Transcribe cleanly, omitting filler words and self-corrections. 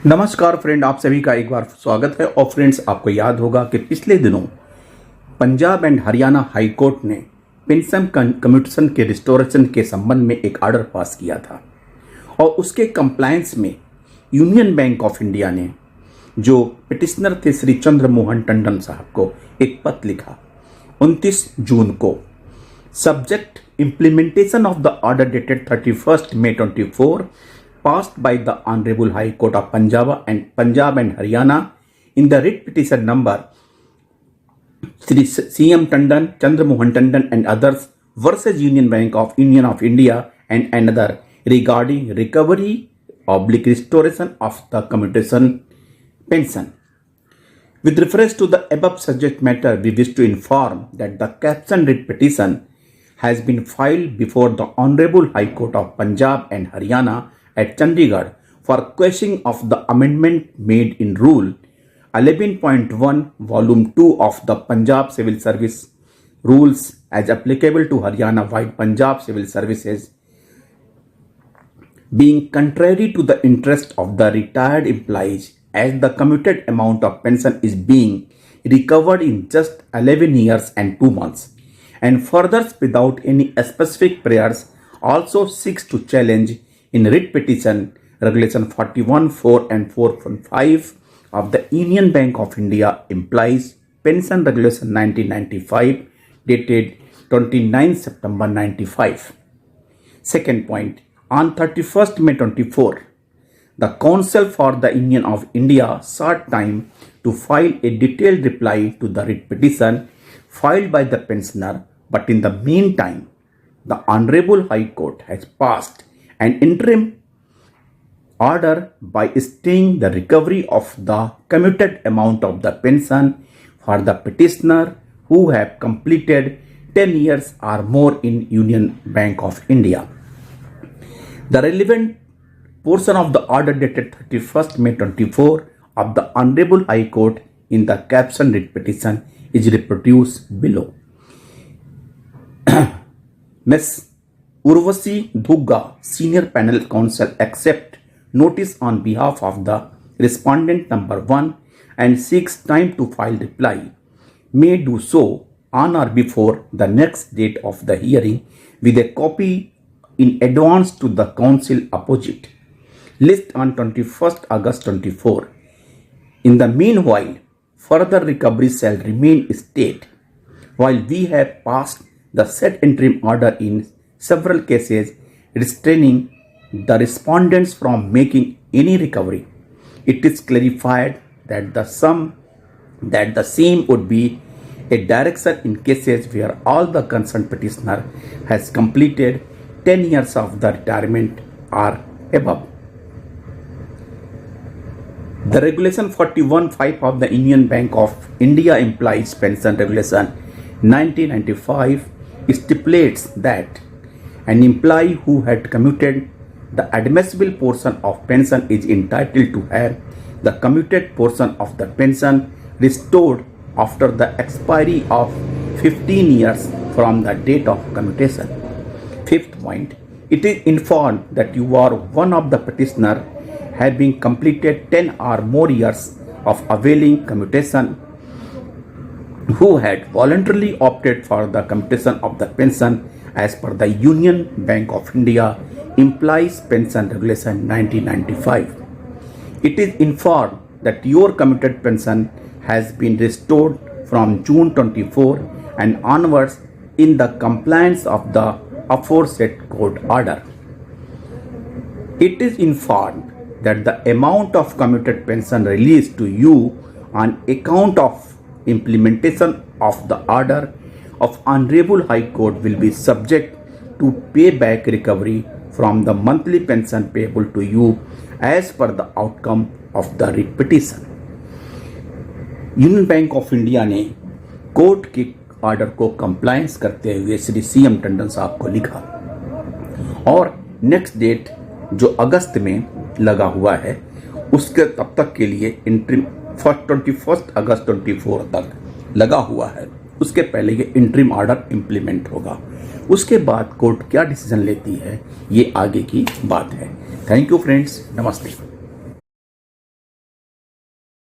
नमस्कार फ्रेंड, आप सभी का एक बार स्वागत है। और फ्रेंड्स, आपको याद होगा कि पिछले दिनों Punjab and Haryana high court ने पेंशन कम्यूटेशन के रिस्टोरेशन के संबंध में एक ऑर्डर पास किया था और उसके कंप्लायंस में यूनियन बैंक ऑफ इंडिया ने, जो पिटिशनर थे श्री चंद्र मोहन टंडन साहब को, एक पत्र लिखा 29 जून को। Subject implementation of the order dated 31 May 24 passed by the Honorable High Court of Punjab and Haryana in the writ petition number Sri CM Tandon, Chandra Mohan Tandon and others versus Union Bank of India and another regarding recovery/restoration of the commutation pension. With reference to the above subject matter, we wish to inform that the caption writ petition has been filed before the Honorable High Court of Punjab and Haryana at Chandigarh for questioning of the amendment made in Rule 11.1 Volume 2 of the Punjab Civil Service Rules as applicable to Haryana while Punjab Civil Services being contrary to the interest of the retired employees as the commuted amount of pension is being recovered in just 11 years and 2 months, and further without any specific prayers also seeks to challenge in writ petition Regulation 41(4) and 4.5 of the Union Bank of India Employees Pension Regulation 1995 dated 29 September 95. Second point, on 31st May 24, the Council for the Union of India sought time to file a detailed reply to the writ petition filed by the pensioner, but in the meantime, the Honorable High Court has passed an interim order by staying the recovery of the commuted amount of the pension for the petitioner who have completed 10 years or more in Union Bank of India. The relevant portion of the order dated 31st May 24 of the Honorable High Court in the caption writ petition is reproduced below. Ms. Urvasi Dhugga, Senior Panel Counsel, accept notice on behalf of the respondent number 1 and seeks time to file reply. May do so on or before the next date of the hearing with a copy in advance to the counsel opposite. List on 21st August 24. In the meanwhile, further recovery shall remain state while we have passed the said interim order in several cases restraining the respondents from making any recovery. It is clarified that the same would be a direction in cases where all the concerned petitioner has completed 10 years of the retirement or above. The Regulation 41(5) of the Union Bank of India Employees Pension Regulation 1995 stipulates that an employee who had commuted the admissible portion of pension is entitled to have the commuted portion of the pension restored after the expiry of 15 years from the date of commutation. Fifth point, it is informed that you are one of the petitioner having completed 10 or more years of availing commutation who had voluntarily opted for the commutation of the pension as per the Union Bank of India Employees Pension Regulation 1995. It is informed that your commuted pension has been restored from June 24 and onwards in the compliance of the aforesaid court order. It is informed that the amount of commuted pension released to you on account of implementation of the order of Honorable High Court will be subject to payback recovery from the monthly pension payable to you as per the outcome of the writ petition. Union bank of India ने court के order को compliance करते हुए Shri CM Tandon साहब को लिखा और next date जो अगस्त में लगा हुआ है उसके तब तक के लिए इंट्रीम 21 अगस्त 24 तक लगा हुआ है। उसके पहले ये इंट्रीम ऑर्डर इम्प्लीमेंट होगा। उसके बाद कोर्ट क्या डिसीजन लेती है ये आगे की बात है। थैंक यू फ्रेंड्स, नमस्ते।